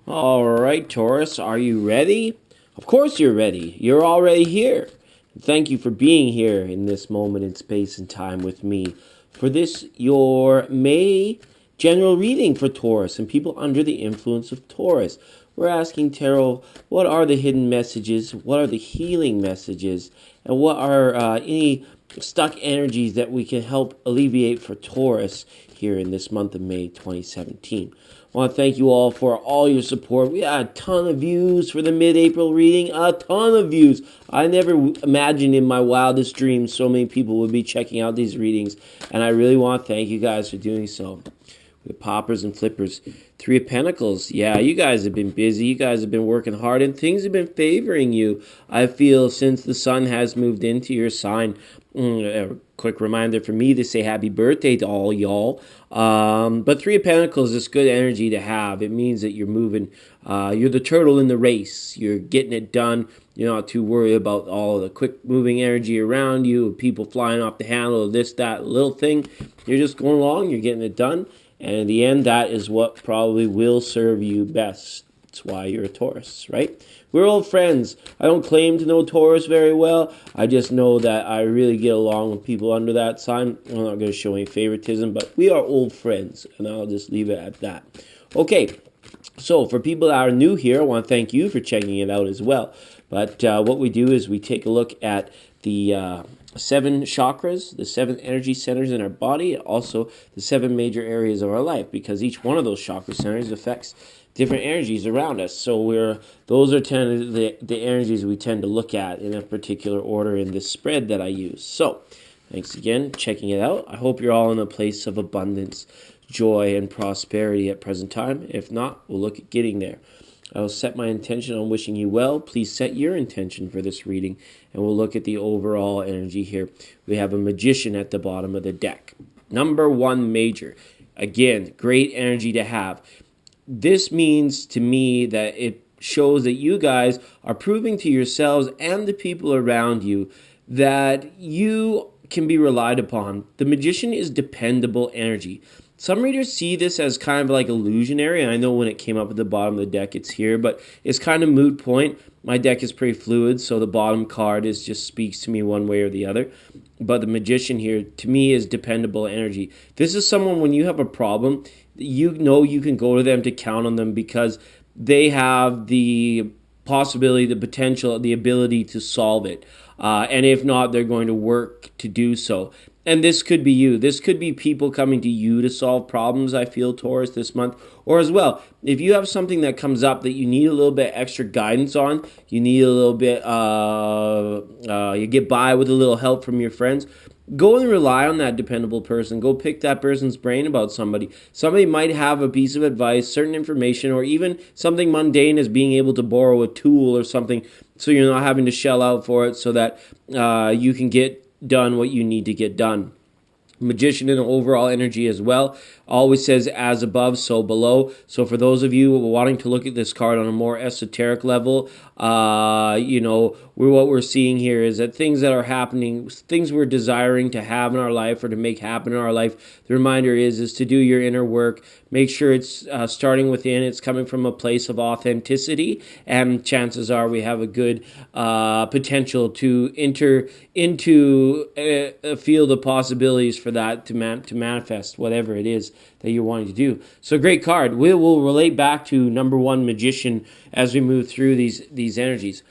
All right, Taurus, are you ready? Of course you're ready. You're already here. Thank you for being here in this moment in space and time with me for this, your May general reading for Taurus and people under the influence of Taurus. We're asking Tarot, what are the hidden messages? What are the healing messages? And what are any stuck energies that we can help alleviate for Taurus here in this month of May 2017? I want to thank you all for all your support. We had a ton of views for the mid-April reading, a ton of views. I never imagined in my wildest dreams so many people would be checking out these readings, and I really want to thank you guys for doing so. With poppers and flippers. Three of Pentacles. Yeah, you guys have been busy. You guys have been working hard, and things have been favoring you. I feel since the sun has moved into your sign. A quick reminder for me to say happy birthday to all y'all. But Three of Pentacles is good energy to have. It means that you're moving. You're the turtle in the race. You're getting it done. You're not too worried about all the quick moving energy around you, people flying off the handle, this, that little thing. You're just going along. You're getting it done. And in the end, that is what probably will serve you best. That's why you're a Taurus, right? We're old friends. I don't claim to know Taurus very well. I just know that I really get along with people under that sign. I'm not going to show any favoritism, but we are old friends, and I'll just leave it at that. Okay, so for people that are new here, I want to thank you for checking it out as well. But what we do is we take a look at the seven chakras, the seven energy centers in our body, also the seven major areas of our life, because each one of those chakra centers affects different energies around us. So those are the energies we tend to look at in a particular order in this spread that I use. So thanks again, checking it out. I hope you're all in a place of abundance, joy, and prosperity at present time. If not, we'll look at getting there. I will set my intention on wishing you well. Please set your intention for this reading, and we'll look at the overall energy here. We have a Magician at the bottom of the deck. Number one, major. Again, great energy to have. This means to me that it shows that you guys are proving to yourselves and the people around you that you can be relied upon. The Magician is dependable energy. Some readers see this as kind of like illusionary, and I know when it came up at the bottom of the deck it's here, but it's kind of moot point. My deck is pretty fluid, so the bottom card just speaks to me one way or the other. But the Magician here, to me, is dependable energy. This is someone, when you have a problem, you know you can go to them to count on them because they have the possibility, the potential, the ability to solve it. And if not, they're going to work to do so. And this could be you. This could be people coming to you to solve problems, I feel, Taurus, this month. Or as well, if you have something that comes up that you need a little bit extra guidance on, you need a little bit, you get by with a little help from your friends, go and rely on that dependable person. Go pick that person's brain about somebody. Somebody might have a piece of advice, certain information, or even something mundane as being able to borrow a tool or something so you're not having to shell out for it so that you can get done what you need to get done. Magician and overall energy as well always says as above, so below. So for those of you wanting to look at this card on a more esoteric level, what we're seeing here is that things that are happening, things we're desiring to have in our life or to make happen in our life, the reminder is to do your inner work. Make sure it's starting within, it's coming from a place of authenticity, and chances are we have a good potential to enter into a field of possibilities for that to manifest whatever it is that you're wanting to do. So great card. We will relate back to number one, Magician, as we move through these energies.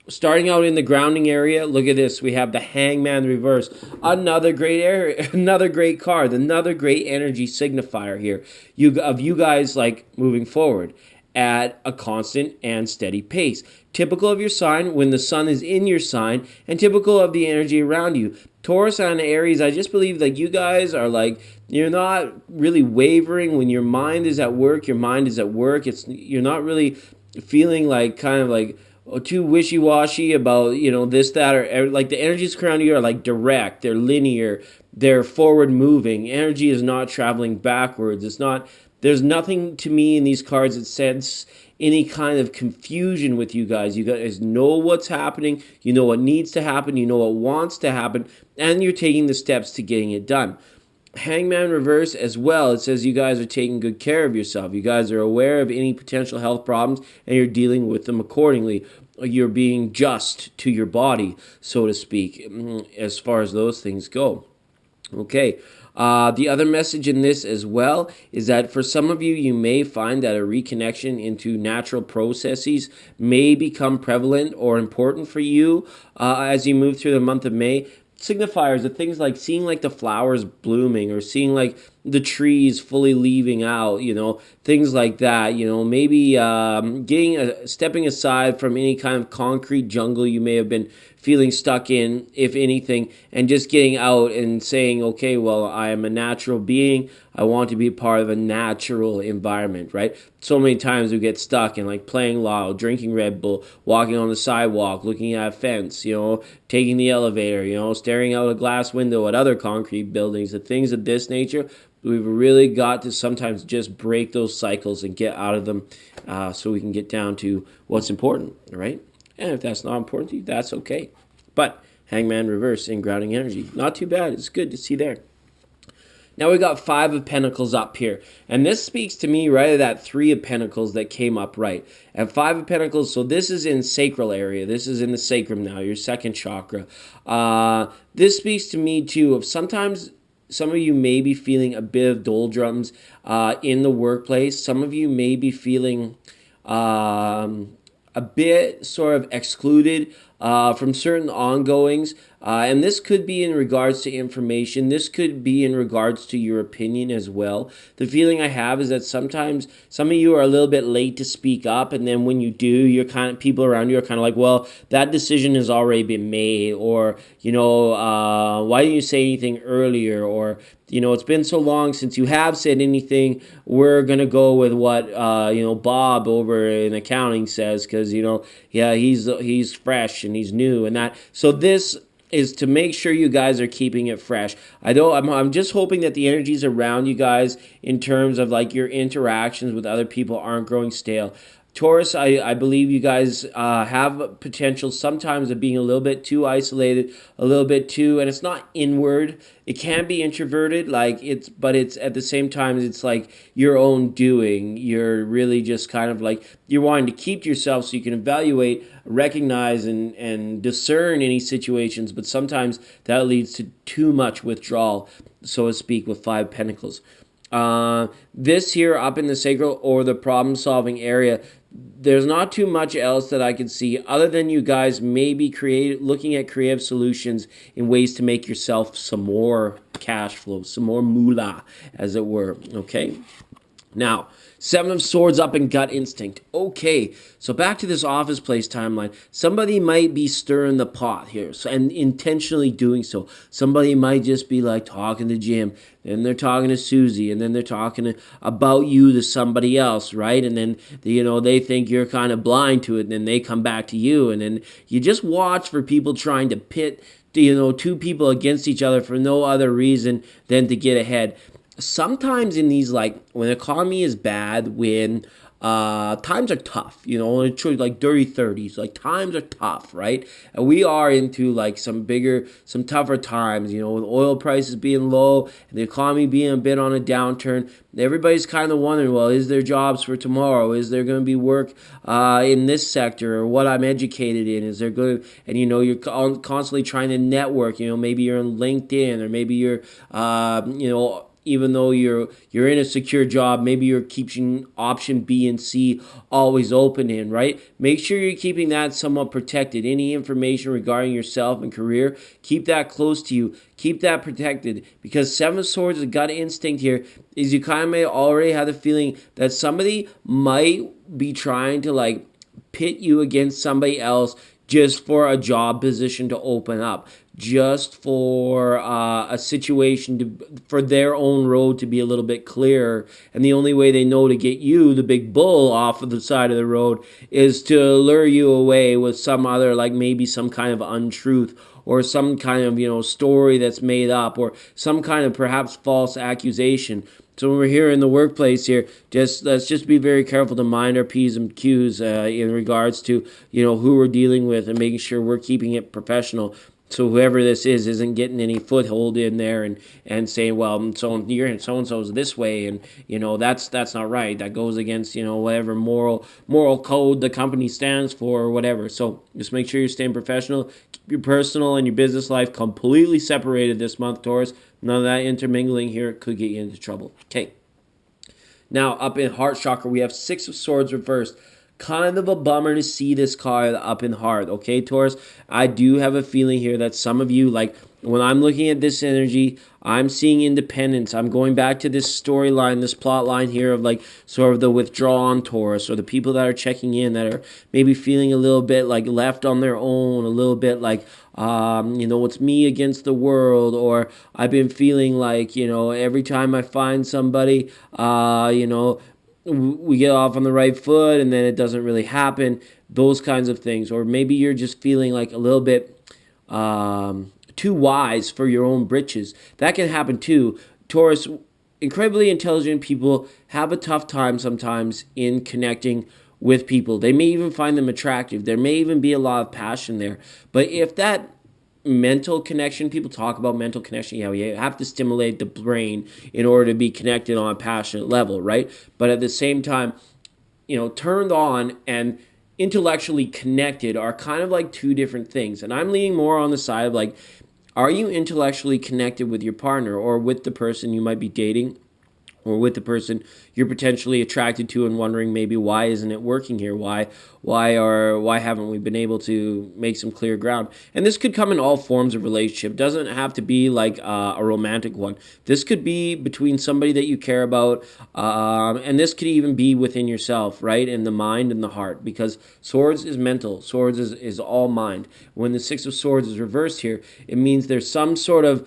Starting out in the grounding area, look at this. We have the Hangman reverse. Another great area, another great card, another great energy signifier here. You guys like moving forward at a constant and steady pace. Typical of your sign when the sun is in your sign, and typical of the energy around you. Taurus and Aries, I just believe that you guys are like, you're not really wavering when your mind is at work. Your mind is at work. You're not really feeling like kind of like too wishy-washy about, this, that, or like the energies around you are like direct, they're linear, they're forward moving. Energy is not traveling backwards. There's nothing to me in these cards that sense any kind of confusion with you guys. You guys know what's happening, you know what needs to happen, you know what wants to happen, and you're taking the steps to getting it done. Hangman reverse as well. It says you guys are taking good care of yourself. You guys are aware of any potential health problems and you're dealing with them accordingly. You're being just to your body, so to speak, as far as those things go. Okay. The other message in this as well is that for some of you, you may find that a reconnection into natural processes may become prevalent or important for you as you move through the month of May. Signifiers of things like seeing like the flowers blooming or seeing like the trees fully leaving out, things like that, maybe stepping aside from any kind of concrete jungle you may have been feeling stuck in, if anything, and just getting out and saying, okay, well, I am a natural being. I want to be part of a natural environment, right? So many times we get stuck in like playing lotto, drinking Red Bull, walking on the sidewalk, looking at a fence, taking the elevator, staring out a glass window at other concrete buildings, the things of this nature. We've really got to sometimes just break those cycles and get out of them so we can get down to what's important, right? And if that's not important to you, that's okay. But Hangman reverse in grounding energy, not too bad. It's good to see there. Now we got 5 of Pentacles up here. And this speaks to me right of that 3 of Pentacles that came up right. And 5 of Pentacles, so this is in sacral area. This is in the sacrum now, your second chakra. This speaks to me too of sometimes some of you may be feeling a bit of doldrums in the workplace. Some of you may be feeling a bit sort of excluded from certain ongoings. And this could be in regards to information. This could be in regards to your opinion as well. The feeling I have is that sometimes some of you are a little bit late to speak up. And then when you do, people around you are kind of like, well, that decision has already been made. Or, why didn't you say anything earlier? Or, it's been so long since you have said anything. We're going to go with what, Bob over in accounting says. Because, he's fresh and he's new and that. So this is to make sure you guys are keeping it fresh. I'm just hoping that the energies around you guys in terms of like your interactions with other people aren't growing stale. Taurus, I believe you guys have potential sometimes of being a little bit too isolated, a little bit too, and it's not inward. It can be introverted, but it's at the same time, it's like your own doing. You're really just kind of like, you're wanting to keep to yourself so you can evaluate, recognize, and discern any situations, but sometimes that leads to too much withdrawal, so to speak, with 5 Pentacles. This here up in the sacral or the problem-solving area, there's not too much else that I can see other than you guys maybe looking at creative solutions in ways to make yourself some more cash flow, some more moolah, as it were, okay? Now, 7 of Swords up in gut instinct. Okay, so back to this office place timeline. Somebody might be stirring the pot here and intentionally doing so. Somebody might just be like talking to Jim, then they're talking to Susie, and then they're talking about you to somebody else, right? And then, they think you're kind of blind to it, and then they come back to you, and then you just watch for people trying to pit, 2 people against each other for no other reason than to get ahead. Sometimes in these, like, when the economy is bad, when times are tough, like dirty 30s, like times are tough, right? And we are into like some tougher times, with oil prices being low and the economy being a bit on a downturn. Everybody's kind of wondering, well, is there jobs for tomorrow? Is there going to be work in this sector, or what I'm educated in? Is there going to, and you're constantly trying to network, maybe you're on LinkedIn, or maybe you're, even though you're in a secure job, maybe you're keeping option B and C always open in, right? Make sure you're keeping that somewhat protected. Any information regarding yourself and career, keep that close to you. Keep that protected, because 7 of Swords, the gut instinct here, is you kind of may already have the feeling that somebody might be trying to like pit you against somebody else just for a job position to open up, just for a situation for their own road to be a little bit clearer. And the only way they know to get you, the big bull, off of the side of the road is to lure you away with some other, like maybe some kind of untruth, or some kind of, story that's made up, or some kind of perhaps false accusation. So when we're here in the workplace here, let's just be very careful to mind our P's and Q's in regards to, who we're dealing with, and making sure we're keeping it professional. So whoever this is isn't getting any foothold in there and saying, well, so and so's this way, and that's not right. That goes against whatever moral code the company stands for or whatever. So just make sure you're staying professional. Keep your personal and your business life completely separated this month, Taurus. None of that intermingling here could get you into trouble. Okay. Now up in heart chakra, we have Six of Swords reversed. Kind of a bummer to see this card up in heart, okay, Taurus? I do have a feeling here that some of you, like, when I'm looking at this energy, I'm seeing independence. I'm going back to this storyline, this plot line here of, like, sort of the withdrawn Taurus, or the people that are checking in that are maybe feeling a little bit, like, left on their own, a little bit like, it's me against the world, or I've been feeling like, every time I find somebody, we get off on the right foot and then it doesn't really happen, those kinds of things. Or maybe you're just feeling like a little bit too wise for your own britches. That can happen too. Taurus, incredibly intelligent people have a tough time sometimes in connecting with people. They may even find them attractive. There may even be a lot of passion there. But if that mental connection, people talk about mental connection, you have to stimulate the brain in order to be connected on a passionate level, right? But at the same time, turned on and intellectually connected are kind of like two different things. And I'm leaning more on the side of, like, are you intellectually connected with your partner, or with the person you might be dating, or with the person you're potentially attracted to, and wondering maybe why isn't it working here? Why haven't we been able to make some clear ground? And this could come in all forms of relationship. It doesn't have to be like a romantic one. This could be between somebody that you care about, and this could even be within yourself, right? In the mind and the heart, because swords is mental. Swords is all mind. When the Six of Swords is reversed here, it means there's some sort of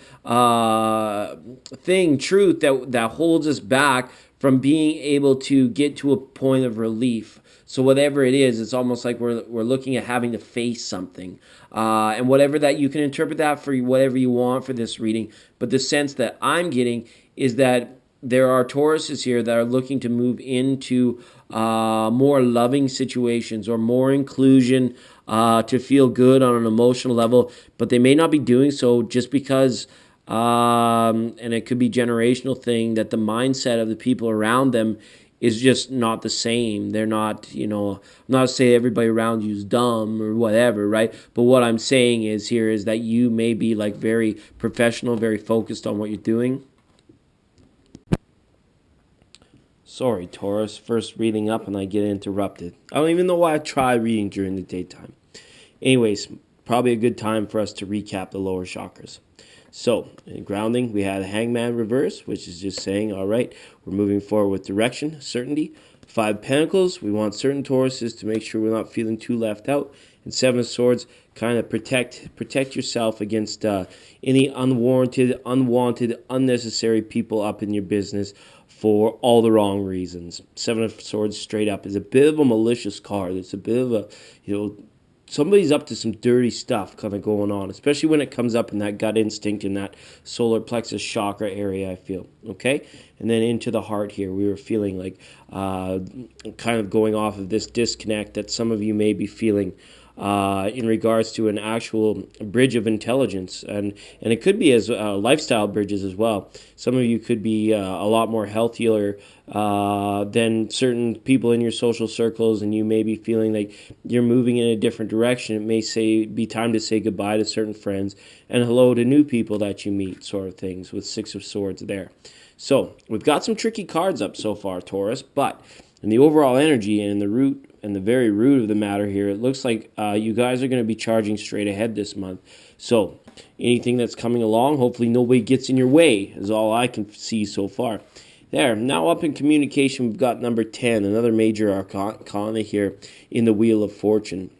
truth that holds us back from being able to get to a point of relief. So whatever it is, it's almost like we're looking at having to face something. And whatever that, you can interpret that for whatever you want for this reading. But the sense that I'm getting is that there are Tauruses here that are looking to move into more loving situations, or more inclusion, to feel good on an emotional level. But they may not be doing so just because and it could be generational thing, that the mindset of the people around them is just not the same. They're not, I'm not saying everybody around you is dumb or whatever, right? But what I'm saying is that you may be like very professional, very focused on what you're doing. Sorry, Taurus, first reading up and I get interrupted. I don't even know why I try reading during the daytime. Anyways, probably a good time for us to recap the lower chakras. So, in grounding, we had a Hangman reverse, which is just saying, all right, we're moving forward with direction, certainty. Five Pentacles, we want certain Tauruses to make sure we're not feeling too left out. And Seven of Swords, kind of protect yourself against any unwanted, unnecessary people up in your business for all the wrong reasons. Seven of Swords straight up is a bit of a malicious card. It's a bit of a, somebody's up to some dirty stuff kind of going on, especially when it comes up in that gut instinct, in that solar plexus chakra area, I feel, okay? And then into the heart here, we were feeling like kind of going off of this disconnect that some of you may be feeling in regards to an actual bridge of intelligence, and it could be as lifestyle bridges as well. Some of you could be a lot more healthier than certain people in your social circles, and you may be feeling like you're moving in a different direction. It may be time to say goodbye to certain friends and hello to new people that you meet, sort of things, with Six of Swords there. So we've got some tricky cards up so far, Taurus, but in the overall energy and in the root and the very root of the matter here, it looks like you guys are going to be charging straight ahead this month. So anything that's coming along, hopefully nobody gets in your way, is all I can see so far. There, now up in communication, we've got number 10, another major arcana here in the Wheel of Fortune.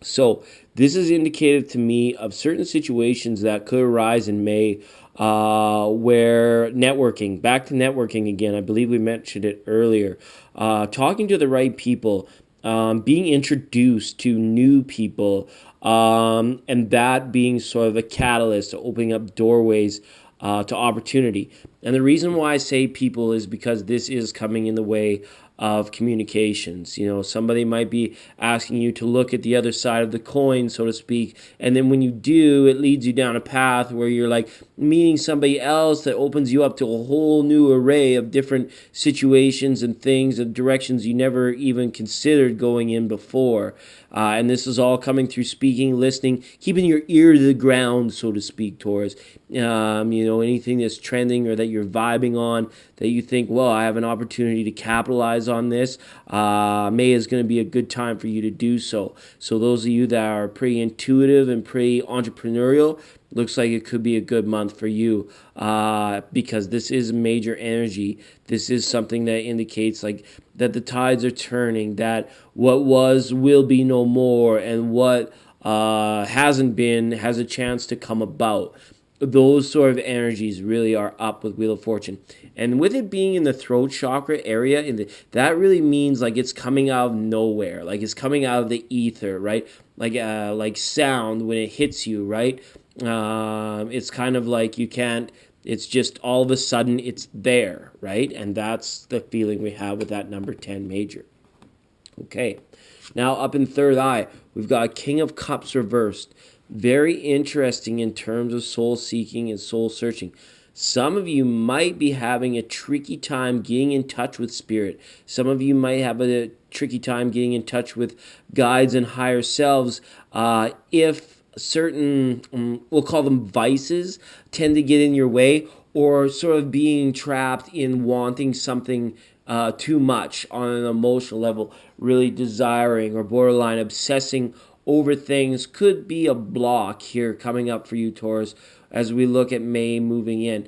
So this is indicative to me of certain situations that could arise in May, where networking, back to networking again, I believe we mentioned it earlier, talking to the right people, being introduced to new people, and that being sort of a catalyst to opening up doorways to opportunity. And the reason why I say people is because this is coming in the way of communications. You know, somebody might be asking you to look at the other side of the coin, so to speak, and then when you do, it leads you down a path where you're like meeting somebody else that opens you up to a whole new array of different situations and things and directions you never even considered going in before. And this is all coming through speaking, listening, keeping your ear to the ground, so to speak, Taurus. You know, anything that's trending or that you're vibing on that you think, well, I have an opportunity to capitalize on this. May is going to be a good time for you to do so. So those of you that are pretty intuitive and pretty entrepreneurial, looks like it could be a good month for you, because this is major energy. This is something that indicates like that the tides are turning, that what was will be no more, and what hasn't been has a chance to come about. Those sort of energies really are up with Wheel of Fortune. And with it being in the throat chakra area, that really means like it's coming out of nowhere, like it's coming out of the ether, right? Like sound when it hits you, right? It's kind of like you can't, it's just all of a sudden it's there, right? And that's the feeling we have with that number 10 major. Okay, now up in third eye, we've got King of Cups reversed. Very interesting in terms of soul seeking and soul searching. Some of you might be having a tricky time getting in touch with spirit. Some of you might have a tricky time getting in touch with guides and higher selves if certain, we'll call them vices, tend to get in your way, or sort of being trapped in wanting something too much on an emotional level, really desiring or borderline obsessing over things could be a block here coming up for you, Taurus, as we look at May moving in.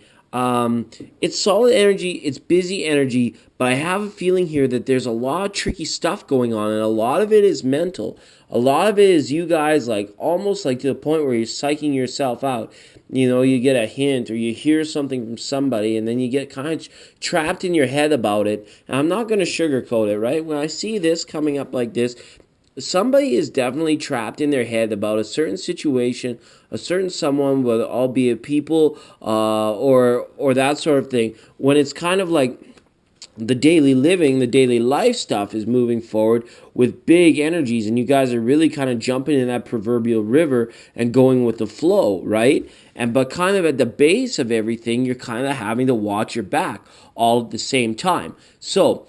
It's solid energy, it's busy energy, but I have a feeling here that there's a lot of tricky stuff going on, and a lot of it is mental. A lot of it is you guys like almost like to the point where you're psyching yourself out. You know, you get a hint or you hear something from somebody, and then you get kind of trapped in your head about it. And I'm not going to sugarcoat it, right? When I see this coming up like this, somebody is definitely trapped in their head about a certain situation, a certain someone, whether albeit people or that sort of thing. When it's kind of like the daily living, the daily life stuff is moving forward with big energies, and you guys are really kind of jumping in that proverbial river and going with the flow, right? But kind of at the base of everything, you're kind of having to watch your back all at the same time. So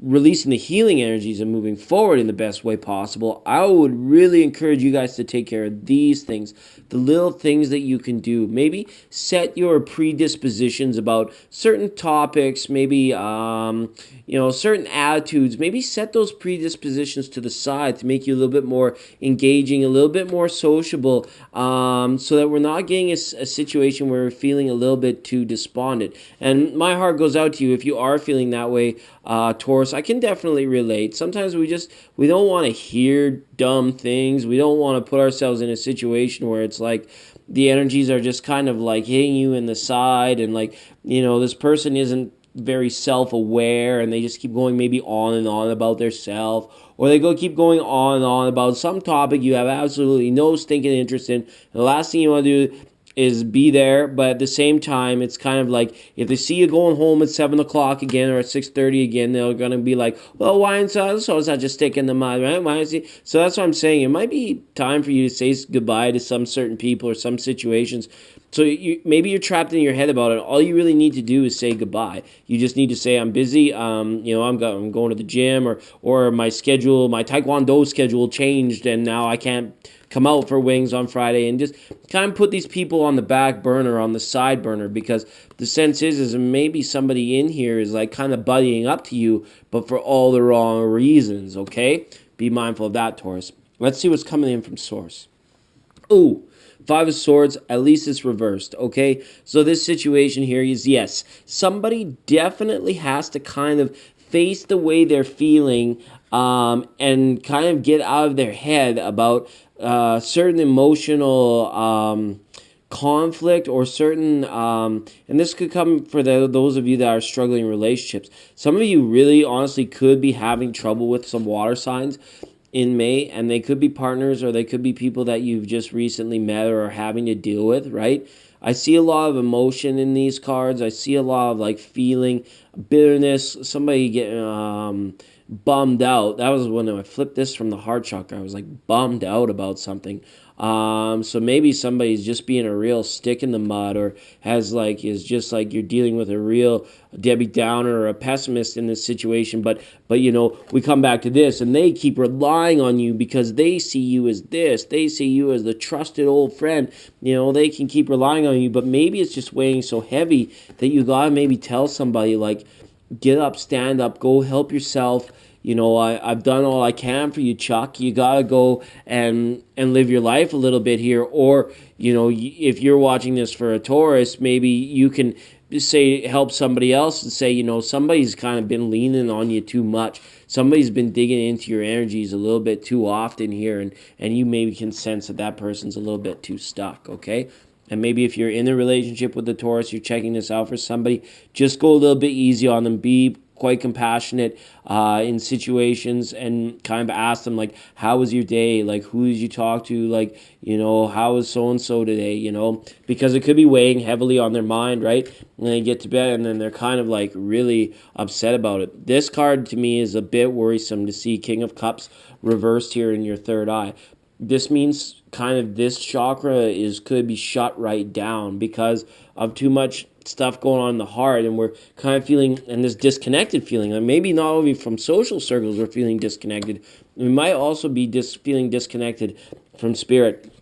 releasing the healing energies and moving forward in the best way possible, I would really encourage you guys to take care of these things, the little things that you can do. Maybe set your predispositions about certain topics, maybe certain attitudes. Maybe set those predispositions to the side to make you a little bit more engaging, a little bit more sociable, so that we're not getting a situation where we're feeling a little bit too despondent. And my heart goes out to you if you are feeling that way, Taurus. I can definitely relate. Sometimes we don't want to hear dumb things. We don't want to put ourselves in a situation where it's like the energies are just kind of like hitting you in the side, and like, this person isn't very self-aware, and they just keep going maybe on and on about their self, or they keep going on and on about some topic you have absolutely no stinking interest in. And the last thing you want to do is be there, but at the same time, it's kind of like if they see you going home at 7 o'clock again or at 6:30 again, they're gonna be like, well, why is that just stick in the mud, right? Why is he? So that's what I'm saying. It might be time for you to say goodbye to some certain people or some situations. So maybe you're trapped in your head about it. All you really need to do is say goodbye. You just need to say, I'm busy. I'm going to the gym, or my taekwondo schedule changed, and now I can't come out for wings on Friday, and just kind of put these people on the back burner, on the side burner, because the sense is maybe somebody in here is like kind of buddying up to you, but for all the wrong reasons, okay? Be mindful of that, Taurus. Let's see what's coming in from Source. Ooh. Five of Swords, at least it's reversed, okay? So this situation here is, yes, somebody definitely has to kind of face the way they're feeling and kind of get out of their head about certain emotional conflict, or certain, and this could come for those of you that are struggling in relationships. Some of you really honestly could be having trouble with some water signs in May, and they could be partners, or they could be people that you've just recently met or are having to deal with, right? I see a lot of emotion in these cards. I see a lot of like feeling, bitterness, somebody getting bummed out. That was when I flipped this from the heart chakra. I was like bummed out about something. So maybe somebody's just being a real stick in the mud, or is just like you're dealing with a real Debbie Downer or a pessimist in this situation. But we come back to this, and they keep relying on you because they see you as this. They see you as the trusted old friend. They can keep relying on you, but maybe it's just weighing so heavy that you gotta maybe tell somebody like, get up, stand up, go help yourself. I've done all I can for you, Chuck. You gotta go and live your life a little bit here. Or if you're watching this for a Taurus, maybe you can help somebody else and say, somebody's kind of been leaning on you too much. Somebody's been digging into your energies a little bit too often here, and you maybe can sense that person's a little bit too stuck. Okay. And maybe if you're in a relationship with the Taurus, you're checking this out for somebody, just go a little bit easy on them. Be quite compassionate in situations, and kind of ask them like, how was your day? Like, who did you talk to? Like, how was so-and-so today? Because it could be weighing heavily on their mind, right? And they get to bed and then they're kind of like really upset about it. This card to me is a bit worrisome to see King of Cups reversed here in your third eye. This means kind of this chakra could be shut right down because of too much stuff going on in the heart, and we're kind of feeling, and this disconnected feeling, and maybe not only from social circles we're feeling disconnected, we might also be feeling disconnected from spirit.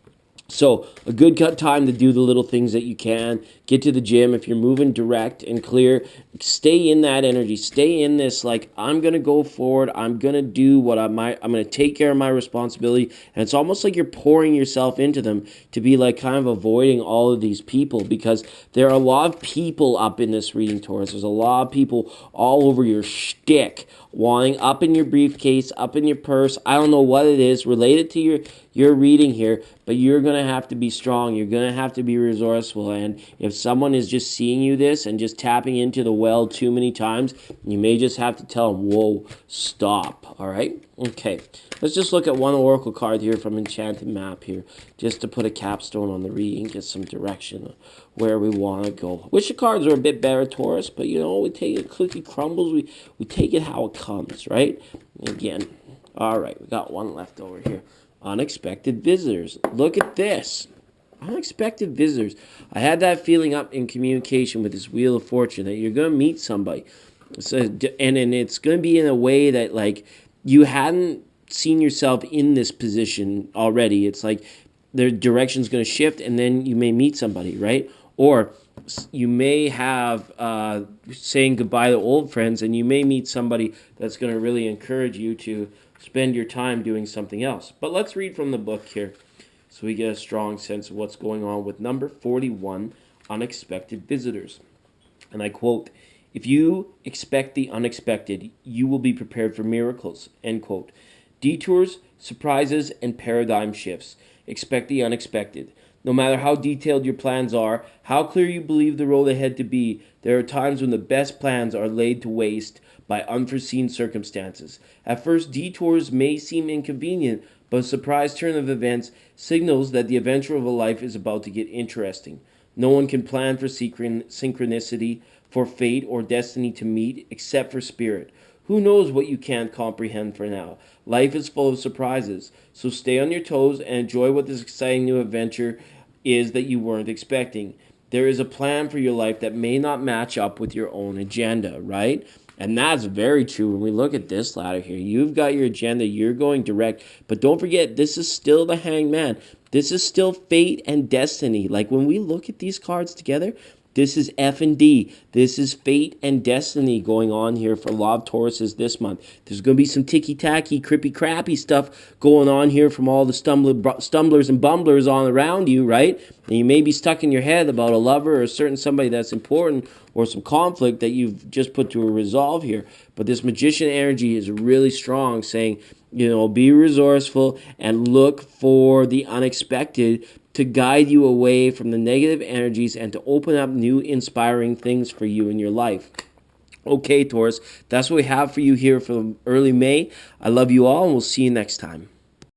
So a good time to do the little things that you can. Get to the gym. If you're moving direct and clear, stay in that energy. Stay in this, like, I'm going to go forward. I'm going to do what I'm going to take care of my responsibility. And it's almost like you're pouring yourself into them to be like kind of avoiding all of these people, because there are a lot of people up in this reading, Taurus. There's a lot of people all over your shtick, wanting up in your briefcase, up in your purse. I don't know what it is related to your reading here, but you're going to have to be strong. You're going to have to be resourceful. And if someone is just seeing you this and just tapping into the well too many times, you may just have to tell them, whoa, stop. All right? Okay. Let's just look at one oracle card here from Enchanted Map here, just to put a capstone on the reading, get some direction of where we want to go. Wish the cards were a bit better, Taurus, but we take it, cookie crumbles, we take it how it comes, right? Again. All right, we got one left over here. Unexpected visitors. Look at this. Unexpected visitors. I had that feeling up in communication with this Wheel of Fortune that you're going to meet somebody. So, and it's going to be in a way that, like, you hadn't seen yourself in this position already. It's like their direction's going to shift, and then you may meet somebody, right? Or you may have saying goodbye to old friends, and you may meet somebody that's going to really encourage you to spend your time doing something else. But let's read from the book here so we get a strong sense of what's going on with number 41, Unexpected Visitors. And I quote, "If you expect the unexpected, you will be prepared for miracles," end quote. Detours, surprises, and paradigm shifts. Expect the unexpected. No matter how detailed your plans are, how clear you believe the road ahead to be, there are times when the best plans are laid to waste by unforeseen circumstances. At first, detours may seem inconvenient, but a surprise turn of events signals that the adventure of a life is about to get interesting. No one can plan for synchronicity, for fate or destiny to meet, except for spirit. Who knows what you can't comprehend for now? Life is full of surprises, so stay on your toes and enjoy what this exciting new adventure is that you weren't expecting. There is a plan for your life that may not match up with your own agenda, right? And that's very true when we look at this ladder here. You've got your agenda, you're going direct, but don't forget, this is still the Hanged Man. This is still fate and destiny. Like, when we look at these cards together, this is F&D. This is fate and destiny going on here for a lot of Tauruses this month. There's going to be some ticky-tacky, crippy-crappy stuff going on here from all the stumblers and bumblers on around you, right? And you may be stuck in your head about a lover or a certain somebody that's important, or some conflict that you've just put to a resolve here. But this magician energy is really strong, saying, be resourceful and look for the unexpected to guide you away from the negative energies and to open up new inspiring things for you in your life. Okay, Taurus, that's what we have for you here for early May. I love you all, and we'll see you next time.